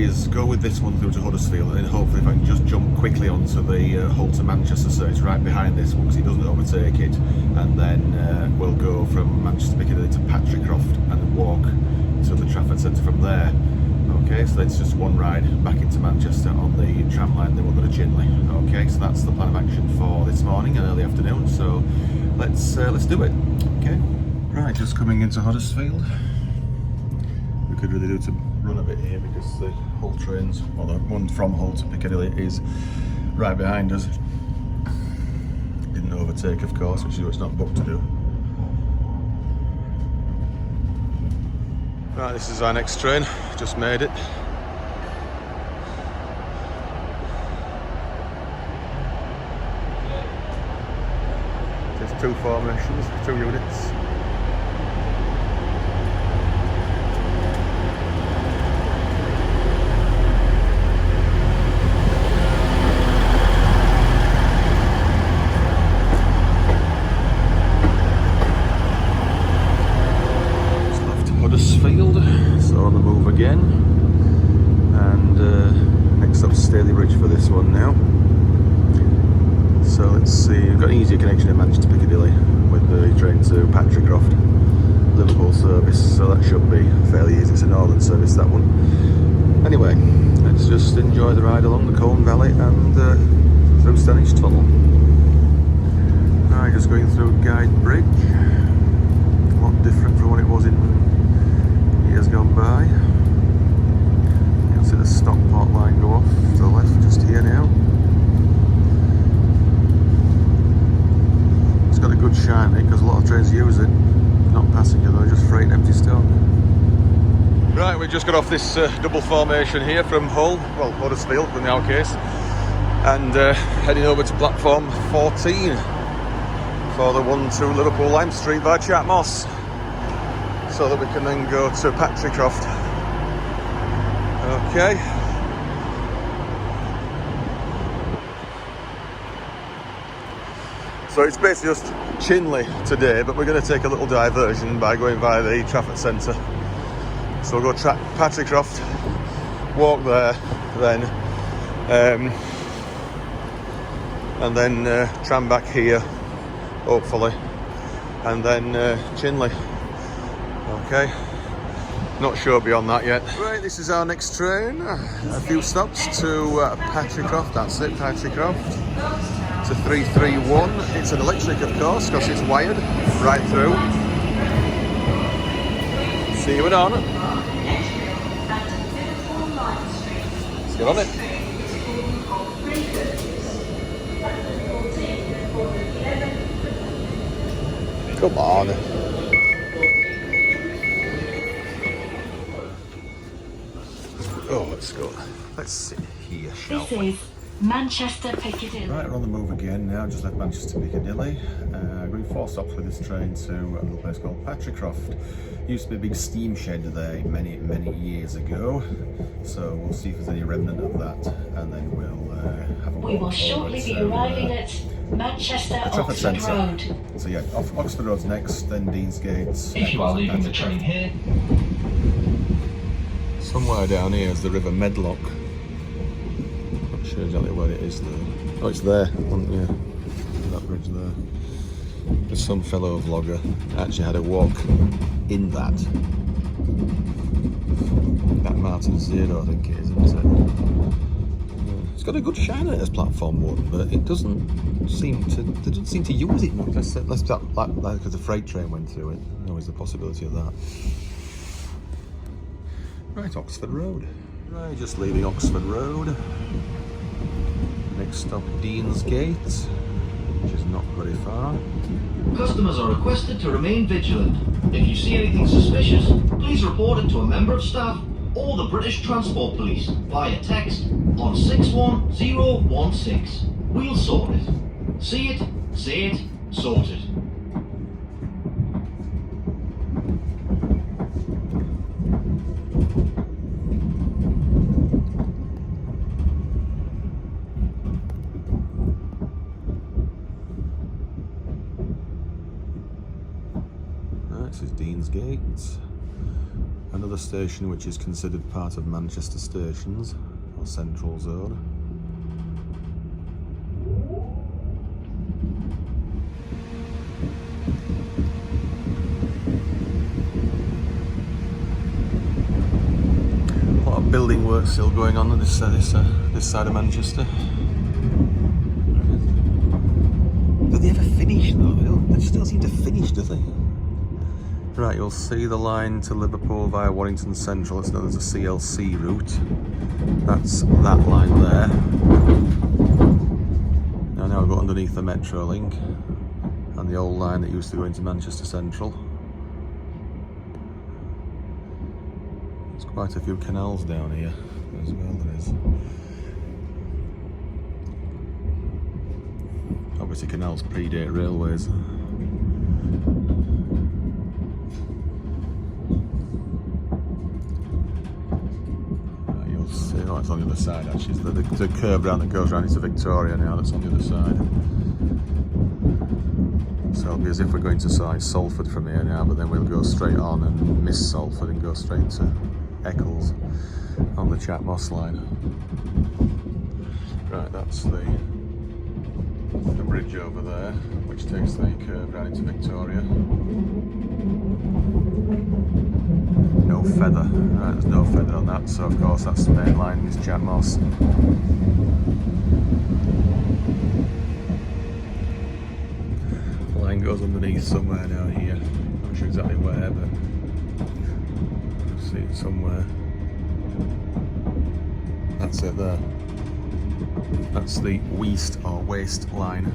is go with this one through to Huddersfield, and then hopefully if I can just jump quickly onto the Hull to Manchester, so it's right behind this one because it doesn't overtake it, and then we'll go from Manchester Piccadilly to Patricroft and walk to the Trafford Centre from there. Okay, so it's just one ride back into Manchester on the tram line, then we'll go to Chinley. Okay, so that's the plan of action for this morning and early afternoon, so let's do it. Okay, right, just coming into Huddersfield. We could really do to run a bit here because the Hull trains, well, the one from Hull to Piccadilly is right behind us. Didn't overtake, of course, which is what it's not booked to do. Right, this is our next train, just made it. There's 2 formations, 2 units. Huddersfield, so on the move again, and next up Stalybridge for this one now. So let's see, we've got an easier connection in Manchester Piccadilly with the train to Patricroft, Liverpool service, so that should be fairly easy. It's a northern service, that one. Anyway, let's just enjoy the ride along the Colne Valley and through Stanage Tunnel. Right, just going through Guide Bridge, a lot different from what it was in years gone by. You can see the Stockport line go off to the left just here now. It's got a good shine in it because a lot of trains use it. Not passenger though, just freight and empty stock. Right, we just got off this double formation here from Hull, well Huddersfield in our case, and heading over to platform 14 for the 1-2 Liverpool Lime Street via Chatmoss, so that we can then go to Patricroft. Okay. So it's basically just Chinley today, but we're going to take a little diversion by going via the Trafford Centre. So we'll go Patricroft, walk there, then and then tram back here, hopefully, and then Chinley. Okay, not sure beyond that yet. Right, this is our next train. A few stops to Patricroft, that's it, Patricroft. It's a 331. It's an electric, of course, because it's wired right through. See you on. Let's get on it. Come on. Oh, let's go. Let's sit here, shall we? This is Manchester Piccadilly. Right, we're on the move again now. Just left Manchester Piccadilly. Going 4 stops with this train to a little place called Patricroft. Used to be a big steam shed there many years ago. So we'll see if there's any remnant of that, and then we'll have a walk. We will shortly be arriving at Manchester Trafford Oxford Centre. Road. So yeah, Oxford Road's next, then Deansgate. If you are leaving the train here, somewhere down here is the River Medlock. Not sure exactly where it is though. Oh, it's there, yeah, that bridge there. There's some fellow vlogger actually had a walk in that Martin Zero, I think it is, isn't it? It's got a good shine at this platform 1, but it doesn't seem to use it much. Let's like because the freight train went through it. There's always the possibility of that. Right, Oxford Road. Right, just leaving Oxford Road. Next stop, Deansgate, which is not very far. customers are requested to remain vigilant. If you see anything suspicious, please report it to a member of staff or the British Transport Police via text on 61016. We'll sort it. See it, say it, sort it. This is Deansgate, another station which is considered part of Manchester Stations, or Central Zone. A lot of building work still going on this side of Manchester. Do they ever finish though? They just don't seem to finish, do they? Right, you'll see the line to Liverpool via Warrington Central. It's known as the CLC route. That's that line there. Now we've got underneath the Metrolink and the old line that used to go into Manchester Central. There's quite a few canals down here as well, there is. Obviously canals predate railways. Oh, it's on the other side actually. It's the curve round that goes round into Victoria now, that's on the other side. So it'll be as if we're going to Salford from here now, but then we'll go straight on and miss Salford and go straight to Eccles on the Chat Moss line. Right, that's the bridge over there, which takes the curve round into Victoria. No feather, right, there's no feather on that, so of course that's the main line, is Chat Moss. The line goes underneath somewhere now here, not sure exactly where, but I'll see it somewhere. That's it there. That's the Weast or Waste line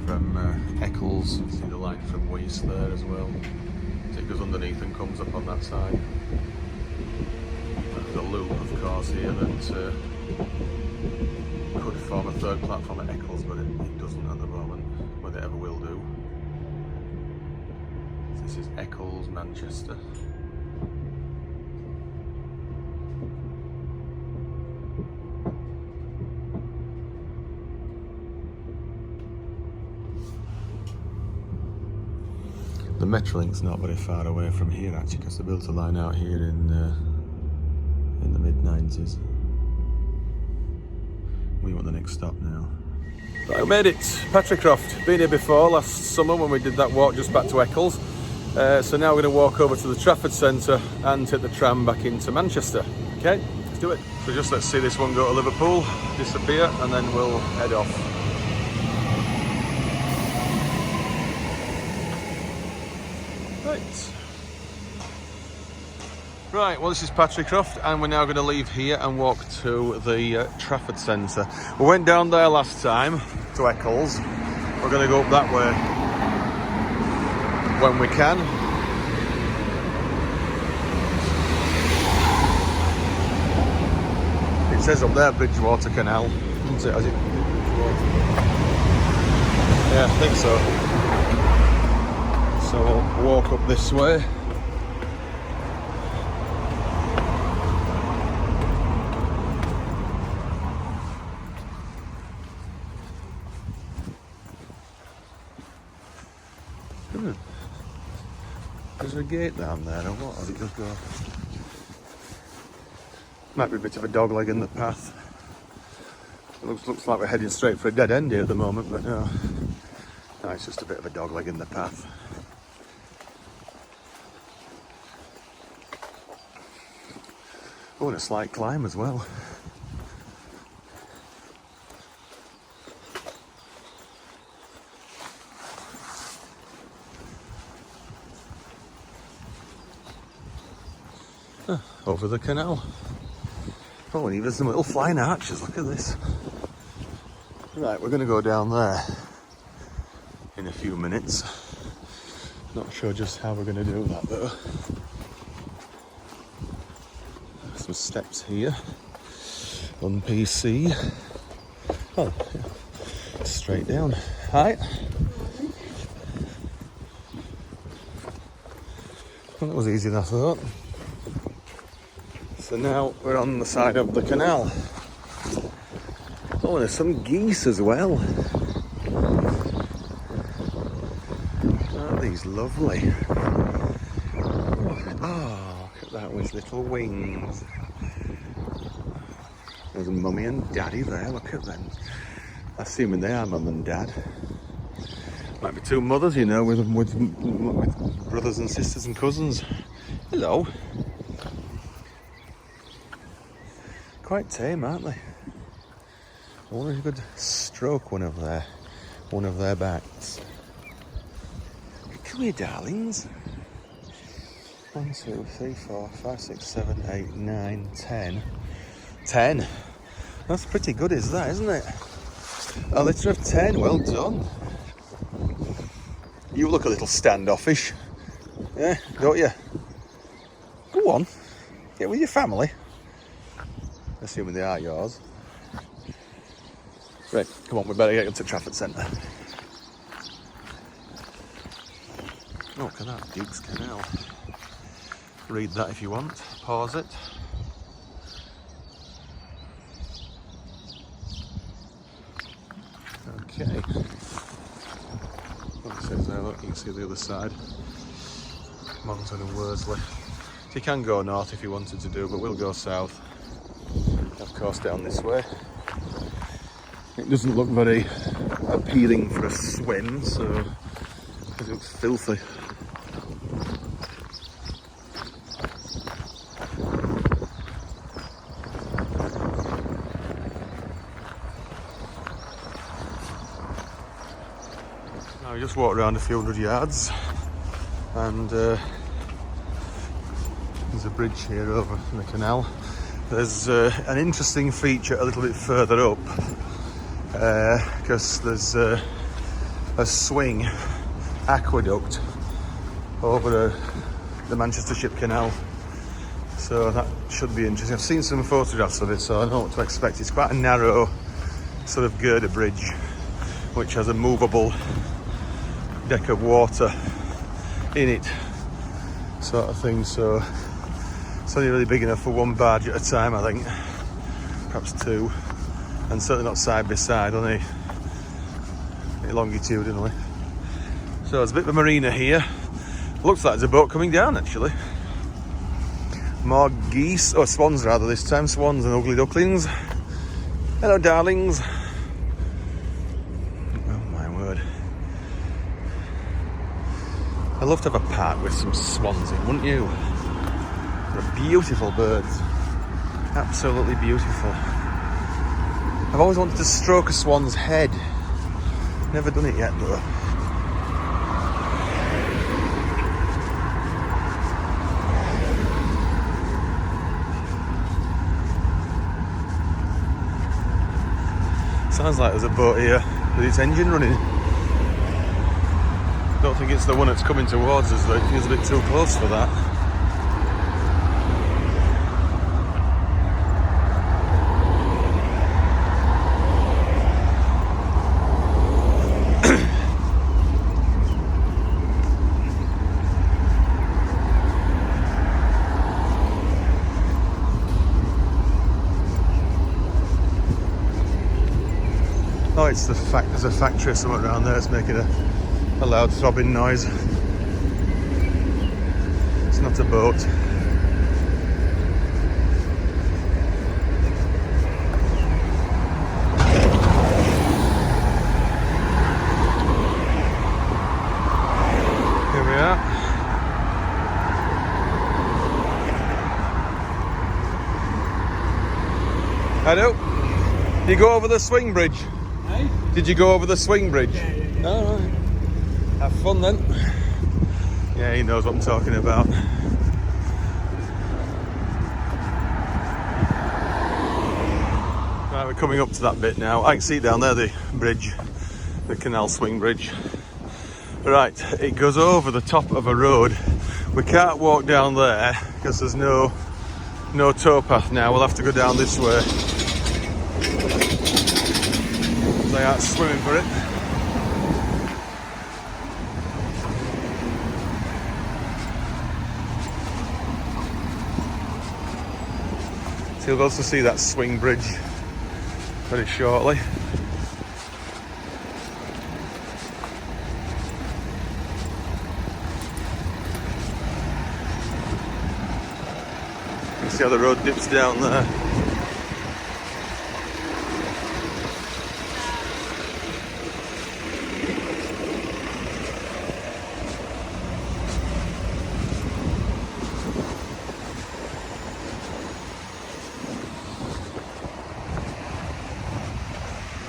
from Eccles. See the line from Weast there as well. So it goes underneath and comes up on that side. There's a loop, of course, here that could form a third platform at Eccles, but it doesn't at the moment, whether it ever will do. This is Eccles, Manchester. The Metrolink's not very far away from here actually, because they built a line out here in the mid-90s. We want the next stop now. Right, we made it, Patricroft. Been here before last summer when we did that walk just back to Eccles. So now we're going to walk over to the Trafford Centre and take the tram back into Manchester. Okay, let's do it. So just let's see this one go to Liverpool, disappear, and then we'll head off. Right, well this is Patricroft and we're now going to leave here and walk to the Trafford Centre. We went down there last time to Eccles. We're going to go up that way when we can. It says up there Bridgewater Canal, doesn't it? Has it? Yeah, I think so. So we'll walk up this way. Is there a gate down there or what? Or does it just go? Might be a bit of a dogleg in the path. It looks like we're heading straight for a dead end here at the moment, but no. No, it's just a bit of a dogleg in the path. Oh, and a slight climb as well. Over the canal. Oh, and even some little flying arches, look at this. Right, we're going to go down there in a few minutes. Not sure just how we're going to do that though. Some steps here on PC. Oh, yeah. Straight down. Hi. Well, that was easier than I thought. So now we're on the side of the canal. Oh, there's some geese as well. Aren't these lovely? Oh, look at that with little wings. There's mummy and daddy there, look at them. Assuming they are mum and dad. Might be two mothers, you know, with brothers and sisters and cousins. Hello. Quite tame, aren't they? I wonder if you could stroke one of their backs. Come here, darlings. 1, 2, 3, 4, 5, 6, 7, 8, 9, 10. 10. That's pretty good, is that, isn't it? A litter of 10. Well done. You look a little standoffish. Yeah, don't you? Go on. Get with your family. Assuming they are yours. Right, come on, we better get up to Trafford Centre. Oh, look at that, Duke's Canal. Read that if you want. Pause it. Okay. What it says there, look, you can see the other side. Monton and Worsley. So you can go north if you wanted to do, but we'll go south. Of course, down this way. It doesn't look very appealing for a swim, so because it looks filthy. Now we just walked around a few hundred yards, and there's a bridge here over the canal. There's an interesting feature a little bit further up, because there's a swing aqueduct over the Manchester Ship Canal, so that should be interesting. I've seen some photographs of it, so I know what to expect. It's quite a narrow sort of girder bridge which has a movable deck of water in it, sort of thing, so it's only really big enough for one barge at a time, I think, perhaps two, and certainly not side by side, only longitudinally. So there's a bit of a marina here. Looks like there's a boat coming down, actually. More geese, or swans rather this time, swans and ugly ducklings. Hello, darlings. Oh my word. I'd love to have a park with some swans in, wouldn't you? They're beautiful birds. Absolutely beautiful. I've always wanted to stroke a swan's head. Never done it yet though. Sounds like there's a boat here with its engine running. Don't think it's the one that's coming towards us though, it feels a bit too close for that. Oh, it's the fact there's a factory or something around there. It's making a loud throbbing noise. It's not a boat. Here we are. Hello. You go over the swing bridge? Did you go over the swing bridge? Yeah. All right. Have fun then. Yeah, he knows what I'm talking about. Right, we're coming up to that bit now. I can see down there the bridge, the canal swing bridge. Right, it goes over the top of a road. We can't walk down there because there's no towpath now. We'll have to go down this way. They are swimming for it. So you'll also see that swing bridge very shortly. See how the road dips down there.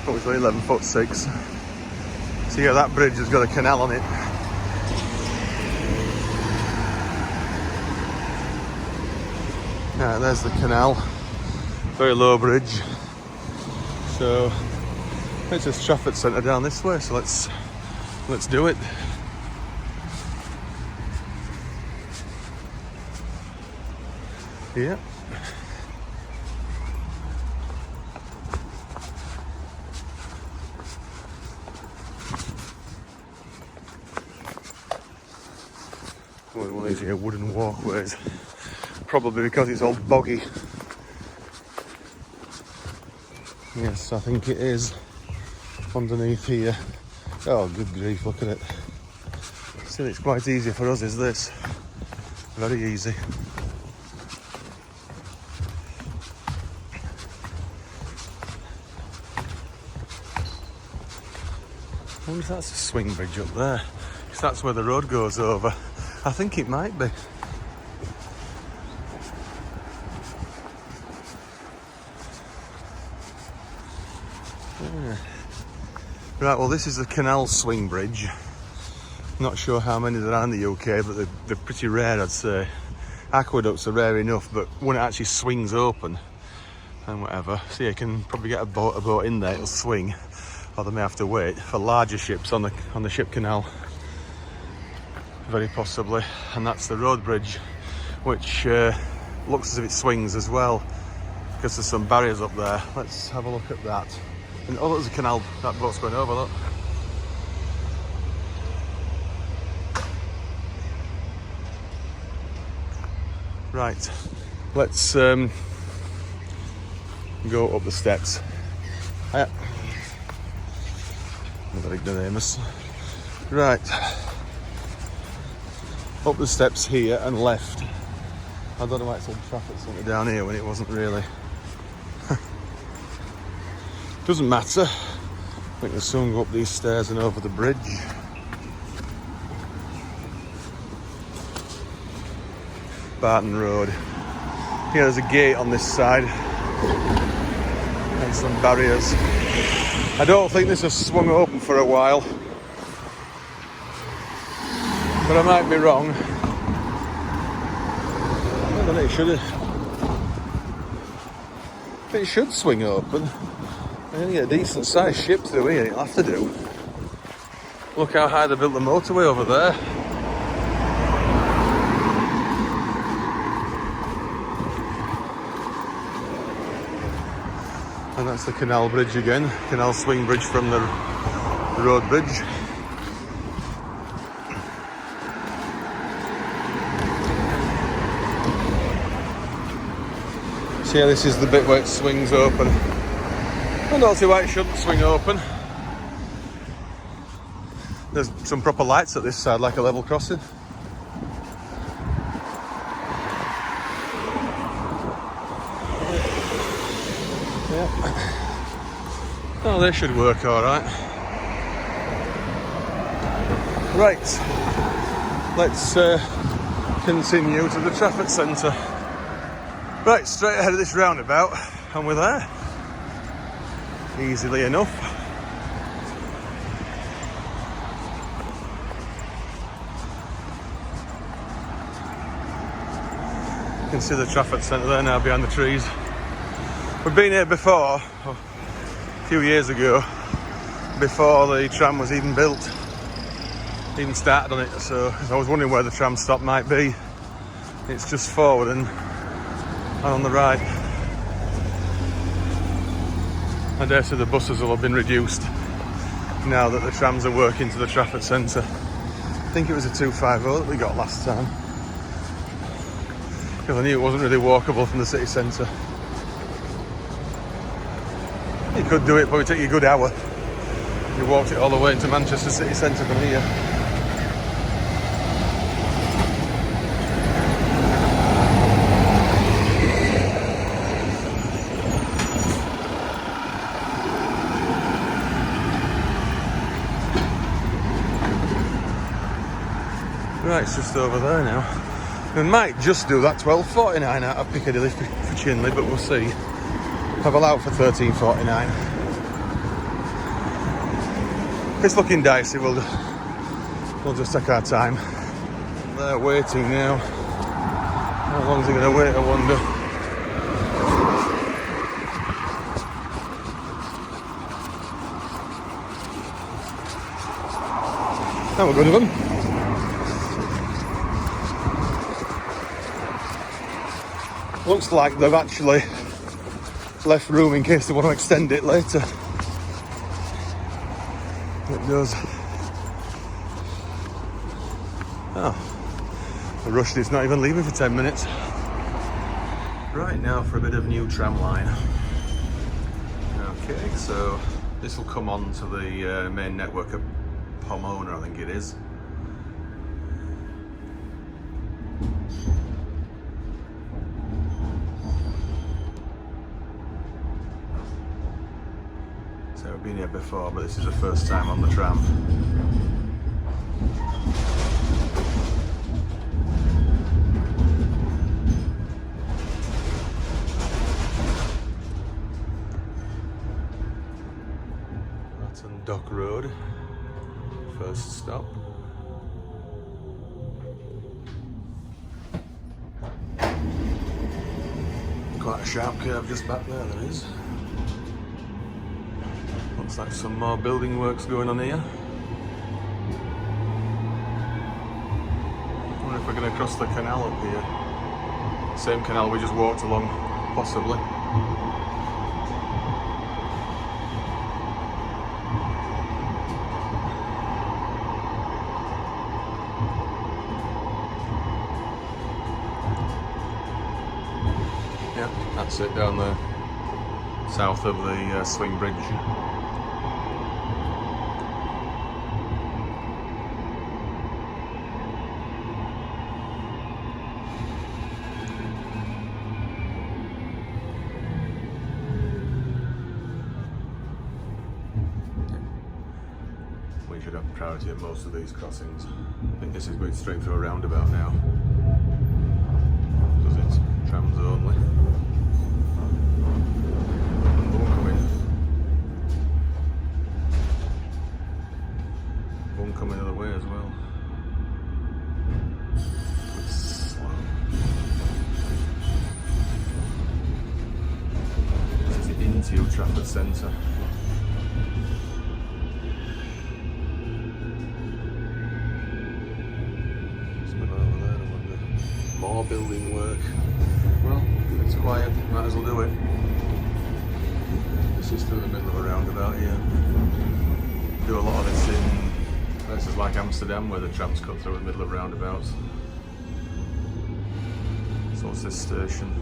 Obviously 11'6". So yeah, that bridge has got a canal on it. Yeah, there's the canal. Very low bridge. So it says Trafford Centre down this way, so let's do it. Yeah. One of these here wooden walkways. Probably because it's all boggy. Yes, I think it is underneath here. Oh, good grief, look at it. See, it's quite easy for us, is this? Very easy. I wonder if that's a swing bridge up there. Because that's where the road goes over. I think it might be. Yeah. Right, well, this is the canal swing bridge. Not sure how many there are in the UK, but they're pretty rare, I'd say. Aqueducts are rare enough, but when it actually swings open and whatever, so you can probably get a boat in there, it'll swing, or they may have to wait for larger ships on the ship canal, very possibly. And that's the road bridge, which looks as if it swings as well, because there's some barriers up there. Let's have a look at that. And oh, there's a canal, that boat's going over, look. Right, let's go up the steps. Hiya. Another ignoramus. Right, up the steps here and left. I don't know why it said Trafford Centre down here when it wasn't really. Doesn't matter. We can soon go up these stairs and over the bridge. Barton Road. Here there's a gate on this side and some barriers. I don't think this has swung open for a while, but I might be wrong. I don't know, it should swing open. I'm going to get a decent sized ship through here, it'll have to do. Look how high they built the motorway over there. And that's the canal bridge again, canal swing bridge from the road bridge. So yeah, this is the bit where it swings open. I don't see why it shouldn't swing open. There's some proper lights at this side, like a level crossing. Yeah. Oh, they should work all right. Right, let's continue to the Trafford Centre. Right, straight ahead of this roundabout, and we're there. Easily enough. You can see the Trafford Centre there now behind the trees. We've been here before, a few years ago, before the tram was even built, even started on it, so I was wondering where the tram stop might be. It's just forward and on the right. I dare say the buses will have been reduced now that the trams are working to the Trafford Centre. I think it was a 250 that we got last time, because I knew it wasn't really walkable from the city centre. You could do it, but it would take you a good hour. You walked it all the way into Manchester city centre from here. Right, it's just over there now. We might just do that 12.49 out of Piccadilly for Chinley, but we'll see. Have a out for 13.49. If it's looking dicey, we'll just take our time. They're waiting now. How long is he going to wait, I wonder? That was good of them. Looks like they've actually left room in case they want to extend it later. It does. Oh, the rush is not even leaving for 10 minutes. Right now for a bit of new tram line. Okay, so this will come on to the main network at Pomona, I think it is. So I've been here before, but this is the first time on the tram. Dock Road, first stop. Quite a sharp curve just back there is. Looks like some more building works going on here. I wonder if we're going to cross the canal up here. Same canal we just walked along, possibly. Yeah, that's it down there, south of the swing bridge. We should have priority at most of these crossings. I think this is going straight through a roundabout now. Does it? Trams only. One coming the other way as well. It's slow. This is into Trafford Centre. More building work. Well, it's quiet, might as well do it. This is through the middle of a roundabout here. Do a lot of this in places like Amsterdam where the trams cut through the middle of roundabouts. So what's this station?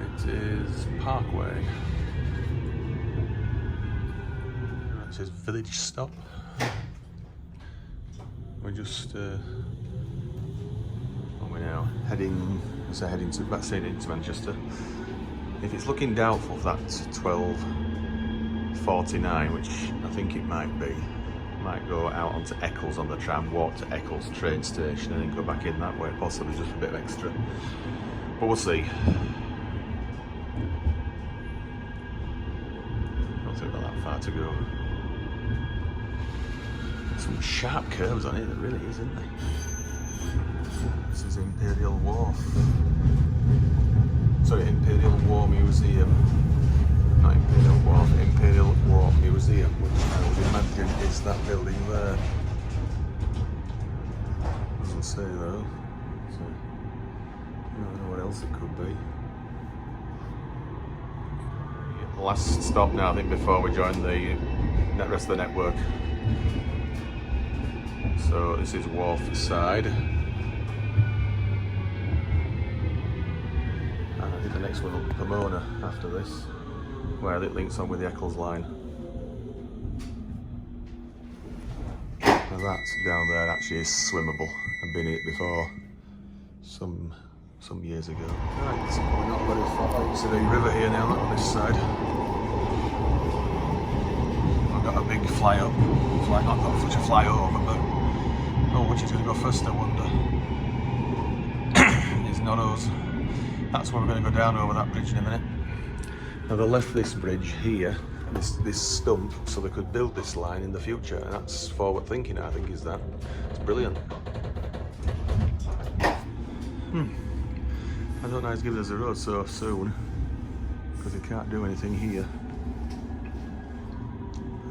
It is Parkway. It says village stop. We're just, we're now heading to, back saying into Manchester. If it's looking doubtful for that 12.49, which I think it might be, might go out onto Eccles on the tram, walk to Eccles train station and then go back in that way, possibly just a bit extra. But we'll see. Don't think we've got that far to go. Some sharp curves on it, there really is, isn't there? This is Imperial Wharf. Sorry, Imperial War Museum. Not Imperial Wharf, Imperial War Museum, which I would imagine is that building there. Doesn't say though. So, I don't know what else it could be. Yeah, last stop now, I think, before we join the rest of the network. So this is Wharf side. And I think the next one will be Pomona after this, where it links on with the Eccles line. Now that down there actually is swimmable. I've been in it before, some years ago. Right, we're not very far into the river here now, not on this side. I've got got a big not got such a flyover, but which is going to go first, I wonder. It's not us. That's where we're going to go down over that bridge in a minute. Now they left this bridge here, this stump, so they could build this line in the future, and that's forward thinking, I think, is that. It's brilliant. I don't know how he's giving us a road so soon, because he can't do anything here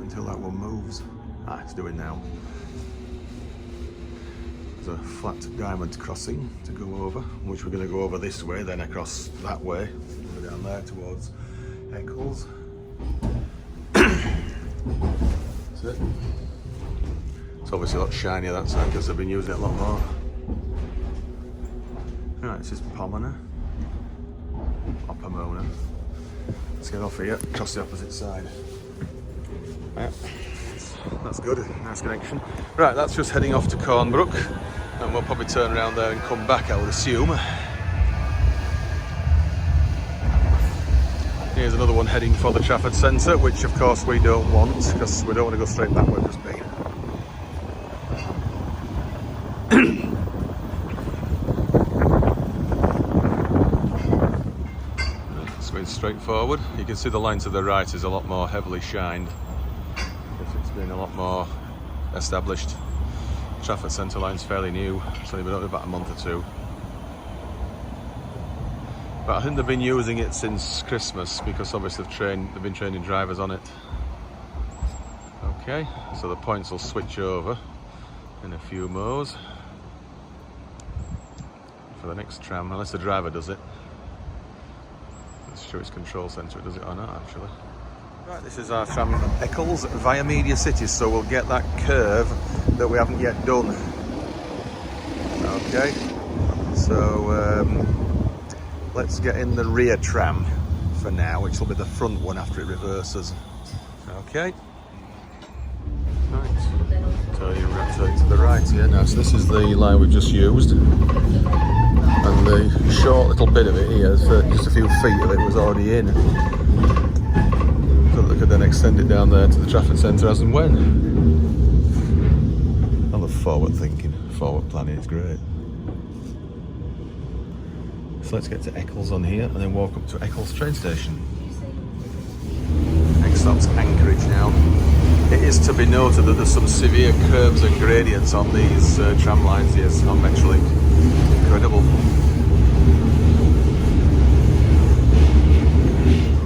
until that one moves. It's doing now. There's a flat diamond crossing to go over, which we're going to go over this way, then across that way, go down there towards Eccles. That's it. It's obviously a lot shinier that side because they've been using it a lot more. Right, this is Pomona, or Pomona. Let's get off here, across the opposite side. Yeah, that's good, nice connection. Right, that's just heading off to Cornbrook, and we'll probably turn around there and come back, I would assume. Here's another one heading for the Trafford Centre, which of course we don't want, because we don't want to go straight that way, just being. Straightforward. You can see the line to the right is a lot more heavily shined. It's been a lot more established. Trafford Centre line's fairly new. It's only been up about a month or two. But I think they've been using it since Christmas because obviously they've been training drivers on it. Okay, so the points will switch over in a few mo's for the next tram, unless the driver does it. Let's show its control centre, it does it or not actually. Right, this is our tram Eccles via Media City, so we'll get that curve that we haven't yet done. Okay, so let's get in the rear tram for now, which will be the front one after it reverses. Okay. Right, so you're to the right here now, so this is the line we've just used. And the short little bit of it here, just a few feet of it was already in. So that they could then extend it down there to the Trafford Centre as and when. I love forward thinking, forward planning, it's great. So let's get to Eccles on here and then walk up to Eccles train station. Next stop's Anchorage now. It is to be noted that there's some severe curves and gradients on these tram lines here on Metrolink. Incredible.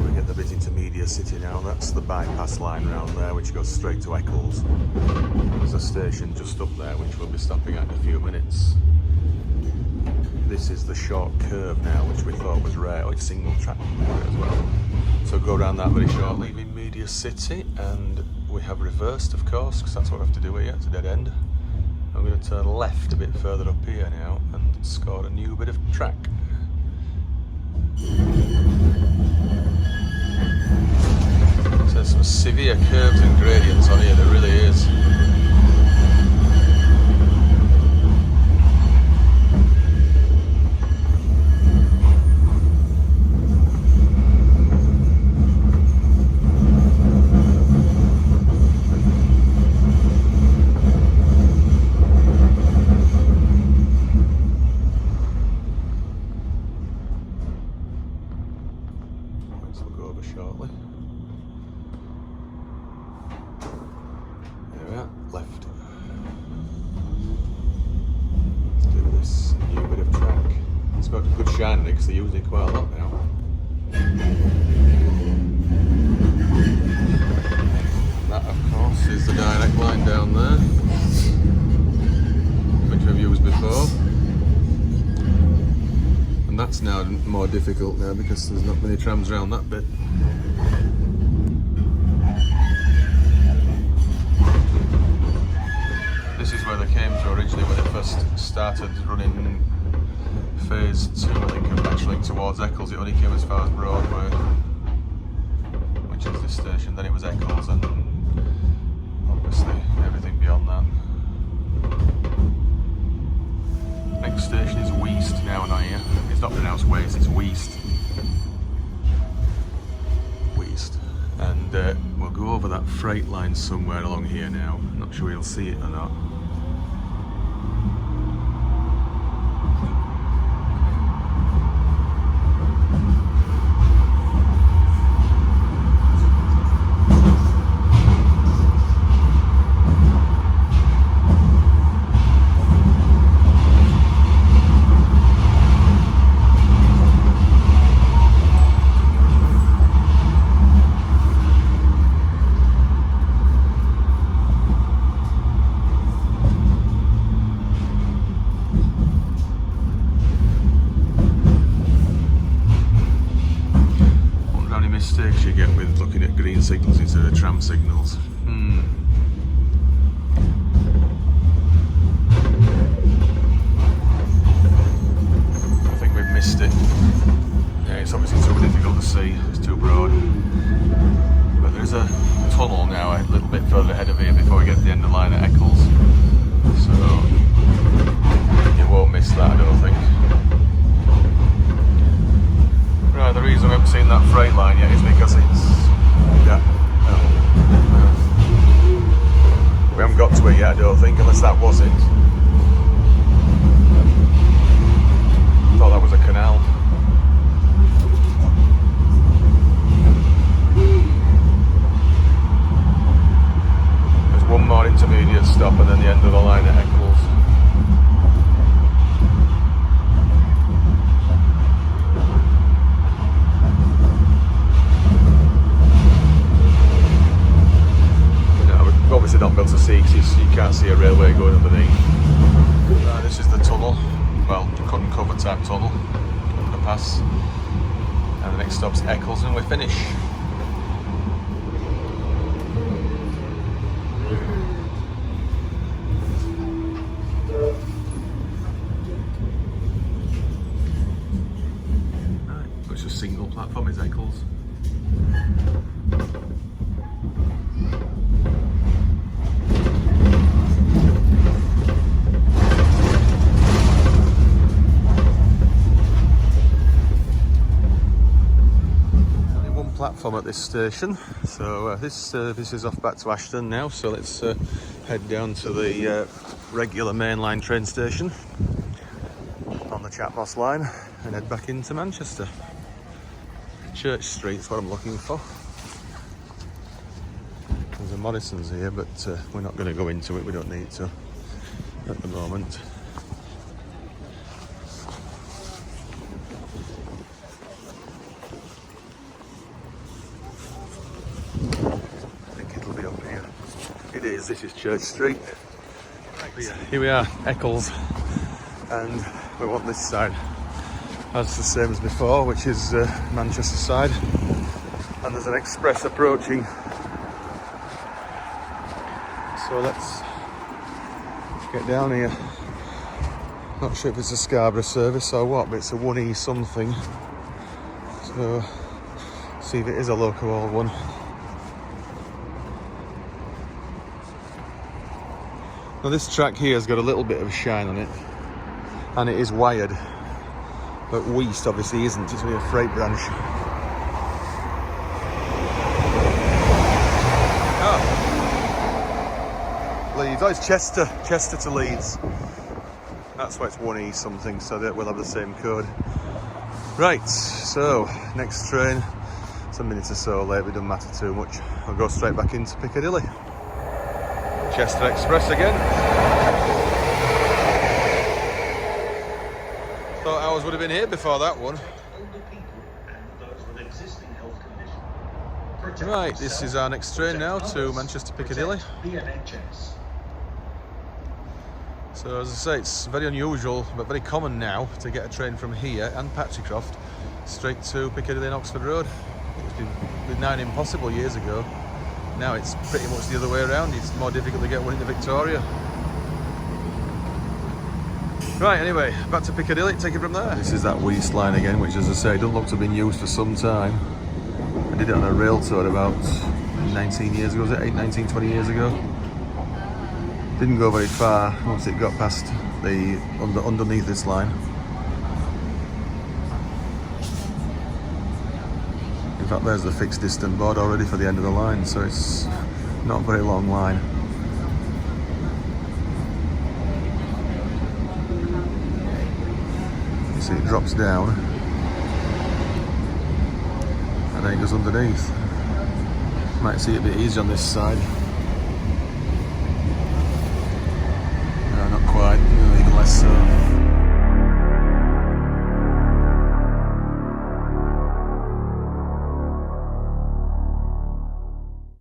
We get the bit into Media City now. That's the bypass line round there, which goes straight to Eccles. There's a station just up there, which we'll be stopping at in a few minutes. This is the short curve now, which we thought was rare. Oh, it's single track as well. So go around that very shortly, leaving Media City, and we have reversed, of course, because that's what we have to do here. It's a dead end. I'm going to turn left a bit further up here now and score a new bit of track. So there's some severe curves and gradients on here, there really is. Shortly. There we are, left. Let's do this new bit of track. It's got a good shine in it because they're using it quite a lot now. That, of course, is the direct line down there, which we've used before. And that's now more difficult now because there's not many trams around that bit. This is where they came to originally when they first started running phase 2, I think, of Metrolink towards Eccles. It only came as far as Broadway, which is this station. Then it was Eccles, and obviously everything beyond that. Next station is Weast now, not here. It's not pronounced Waste, it's Weast. Weast. And we'll go over of that freight line somewhere along here now. Not sure you'll see it or not. Mistakes you get with looking at green signals instead of tram signals. I think we've missed it. Yeah, it's obviously too difficult to see, it's too broad. But there's a tunnel now a little bit further ahead of here before we get to the end of the line at Eccles. So you won't miss that, I don't think. Right, the reason we haven't seen that freight line yet is because it's... we haven't got to it yet, I don't think, unless that was it. I thought that was a canal. There's one more intermediate stop and then the end of the line at Eccles. Obviously not able to see because you can't see a railway going underneath. This is the tunnel, well, couldn't cover type tunnel, underpass, and the next stop's Eccles and we're finished. Right, it's a single platform, it's Eccles. Platform at this station, so this service is off back to Ashton now, so let's head down to the regular mainline train station on the Chatmoss line and head back into Manchester. Church Street's what I'm looking for. There's a Morrison's here, but we're not going to go into it, we don't need to at the moment. This is Church Street. Here we are, Eccles, and we want this side as the same as before, which is Manchester side, and there's an express approaching, so let's get down here. Not sure if it's a Scarborough service or what, but it's a 1E something, so see if it is a local old one. Now this track here has got a little bit of shine on it, and it is wired, but Weast obviously isn't, it's only a freight branch. Leeds, oh it's Chester to Leeds. That's why it's 1E something, so that we'll have the same code. Right, so next train, it's a minute or so late, it doesn't matter too much. I'll go straight back into Piccadilly. Chester Express again. Thought ours would have been here before that one. Right, this is our next train now to Manchester Piccadilly. So as I say, it's very unusual but very common now to get a train from here and Patricroft straight to Piccadilly and Oxford Road. It's been nigh impossible years ago. Now it's pretty much the other way around. It's more difficult to get one into Victoria. Right, anyway, back to Piccadilly, take it from there. This is that Weast line again, which as I say, doesn't look to have been used for some time. I did it on a rail tour about 19 years ago, was it? 19, 20 years ago. Didn't go very far once it got past the underneath this line. In fact, there's the fixed distance board already for the end of the line, so it's not a very long line. You see it drops down and then it goes underneath. Might see it a bit easier on this side.